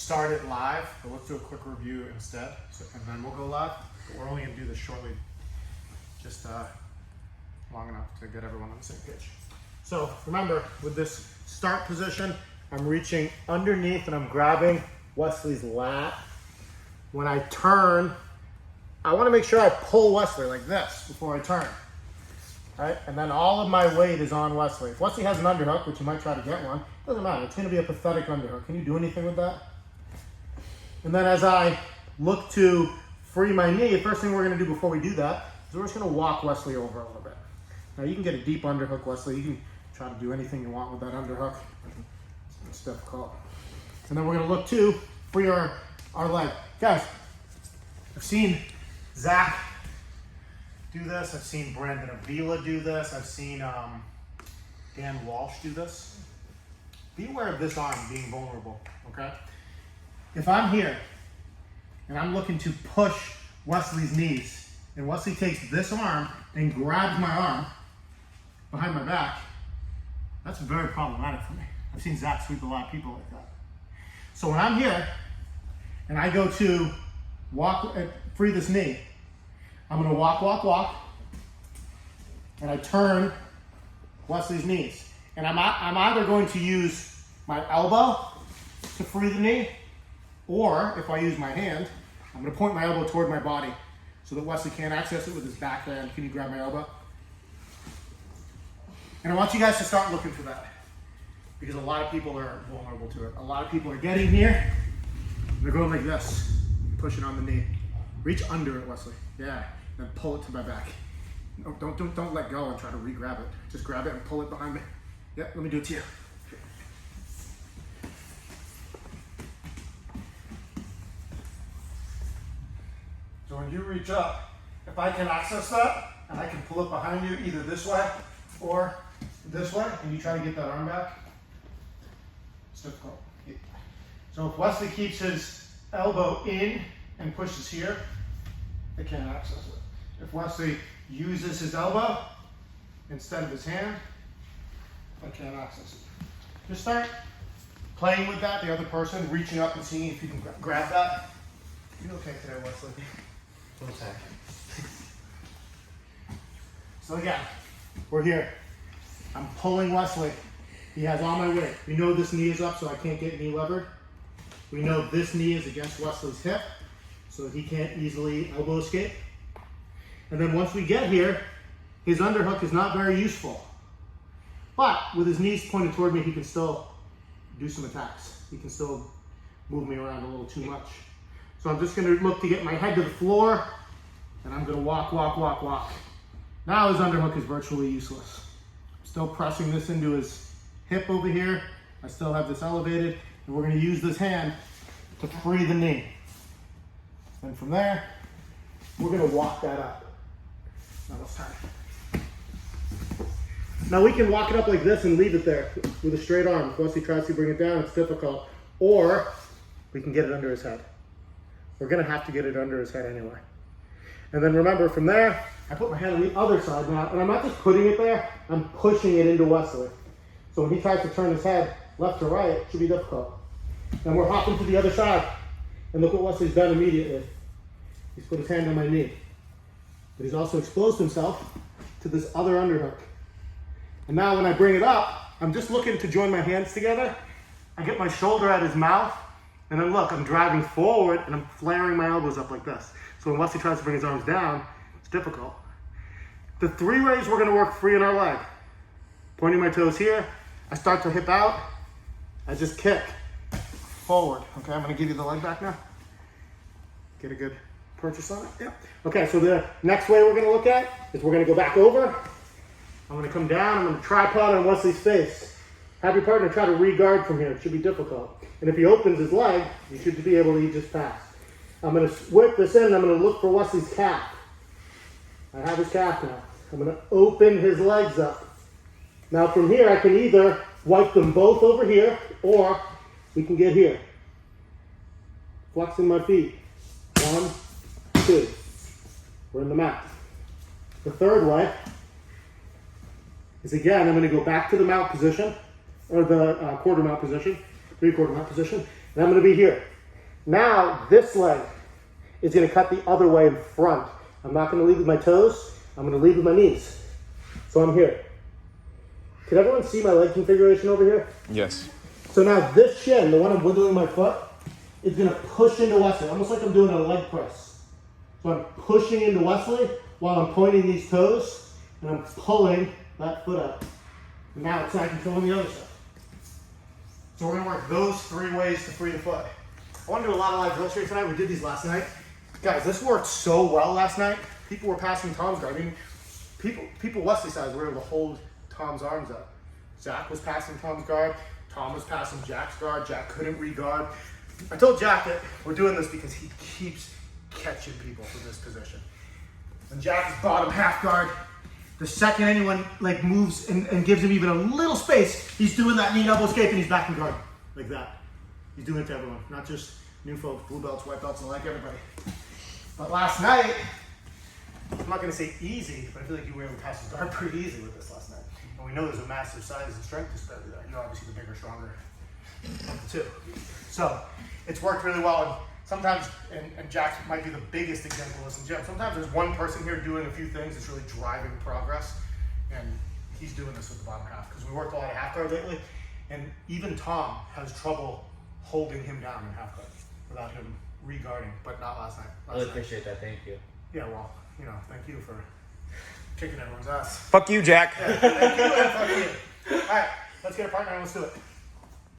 start it live, but let's do a quick review instead, and then we'll go live. But we're only going to do this shortly, just long enough to get everyone on the same page. So remember, with this start position, I'm reaching underneath and I'm grabbing Wesley's lat. When I turn, I want to make sure I pull Wesley like this before I turn. Right? And then all of my weight is on Wesley. If Wesley has an underhook, which you might try to get one, doesn't matter. It's going to be a pathetic underhook. Can you do anything with that? And then as I look to free my knee, the first thing we're going to do before we do that is we're just going to walk Wesley over a little bit. Now you can get a deep underhook, Wesley. You can try to do anything you want with that underhook. It's difficult. And then we're going to look to free our leg. Guys, I've seen Zach do this. I've seen Brandon Avila do this. I've seen Dan Walsh do this. Be aware of this arm being vulnerable, okay? If I'm here and I'm looking to push Wesley's knees, and Wesley takes this arm and grabs my arm behind my back, that's very problematic for me. I've seen Zach sweep a lot of people like that. So when I'm here and I go to walk, free this knee, I'm gonna walk, and I turn Wesley's knees. And I'm either going to use my elbow to free the knee, or if I use my hand, I'm gonna point my elbow toward my body so that Wesley can't access it with his backhand. Can you grab my elbow? And I want you guys to start looking for that, because a lot of people are vulnerable to it. A lot of people are getting here, they're going like this, push it on the knee. Reach under it, Wesley. Yeah, then pull it to my back. No, don't let go and try to re-grab it. Just grab it and pull it behind me. Yep, let me do it to you. So when you reach up, if I can access that, and I can pull it behind you either this way or this way, and you try to get that arm back, it's difficult. So if Wesley keeps his elbow in and pushes here, I can't access it. If Wesley uses his elbow instead of his hand, I can't access it. Just start playing with that, the other person, reaching up and seeing if you can grab that. You okay today, Wesley? Okay. So again, we're here. I'm pulling Wesley. He has all my weight. We know this knee is up, so I can't get knee levered. We know this knee is against Wesley's hip, so he can't easily elbow escape. And then once we get here, his underhook is not very useful. But with his knees pointed toward me, he can still do some attacks. He can still move me around a little too much. So I'm just gonna look to get my head to the floor, and I'm gonna walk. Now his underhook is virtually useless. I'm still pressing this into his hip over here. I still have this elevated, and we're gonna use this hand to free the knee. And from there, we're gonna walk that up. Now let's try. Now we can walk it up like this and leave it there with a straight arm. If Wesley tries to bring it down, it's difficult. Or we can get it under his head. We're gonna have to get it under his head anyway. And then remember, from there, I put my hand on the other side now, and I'm not just putting it there, I'm pushing it into Wesley. So when he tries to turn his head left or right, it should be difficult. And we're hopping to the other side, and look what Wesley's done immediately. He's put his hand on my knee. But he's also exposed himself to this other underhook. And now when I bring it up, I'm just looking to join my hands together. I get my shoulder at his mouth, and then look, I'm driving forward and I'm flaring my elbows up like this. So when Wesley tries to bring his arms down, it's difficult. The three ways we're gonna work free in our leg. Pointing my toes here, I start to hip out, I just kick forward. Okay, I'm gonna give you the leg back now. Get a good purchase on it, yeah. Okay, so the next way we're gonna look at is we're gonna go back over. I'm gonna come down, I'm gonna tripod on Wesley's face. Have your partner try to re-guard from here, it should be difficult. And if he opens his leg, you should be able to just pass. I'm gonna whip this in and I'm gonna look for Wesley's calf. I have his calf now. I'm gonna open his legs up. Now from here, I can either wipe them both over here, or we can get here. Flexing my feet. 1, 2. We're in the mat. The third way is, again, I'm gonna go back to the mount position, or the quarter mount position, 3/4 mount position, and I'm gonna be here. Now this leg is going to cut the other way in front. I'm not going to lead with my toes. I'm going to lead with my knees. So I'm here. Can everyone see my leg configuration over here? Yes. So now this shin, the one I'm wiggling my foot, is going to push into Wesley, almost like I'm doing a leg press. So I'm pushing into Wesley while I'm pointing these toes, and I'm pulling that foot up. And now it's not controlling the other side. So we're going to work those 3 ways to free the foot. I want to do a lot of live drill straight tonight. We did these last night. Guys, this worked so well last night. People were passing Tom's guard. I mean, people Wesley size were able to hold Tom's arms up. Zach was passing Tom's guard. Tom was passing Jack's guard. Jack couldn't re-guard. I told Jack that we're doing this because he keeps catching people for this position. And Jack's bottom half guard, the second anyone like moves and gives him even a little space, he's doing that knee elbow escape and he's back in guard. Like that. He's doing it to everyone, not just new folks, blue belts, white belts, and like everybody. But last night, I'm not going to say easy, but I feel like you were able to pass his guard pretty easy with this last night. And we know there's a massive size and strength disparity there. You're obviously the bigger, stronger of the two. So it's worked really well. And sometimes, and Jack might be the biggest example of this in gym, sometimes there's one person here doing a few things that's really driving progress. And he's doing this with the bottom half because we worked a lot of half guard lately. And even Tom has trouble holding him down in half guard without him re-guarding, but not last night. I really appreciate that. Thank you. Yeah, well, you know, thank you for kicking everyone's ass. Fuck you, Jack. Yeah, thank you and fuck you. All right, let's get a partner and let's do it.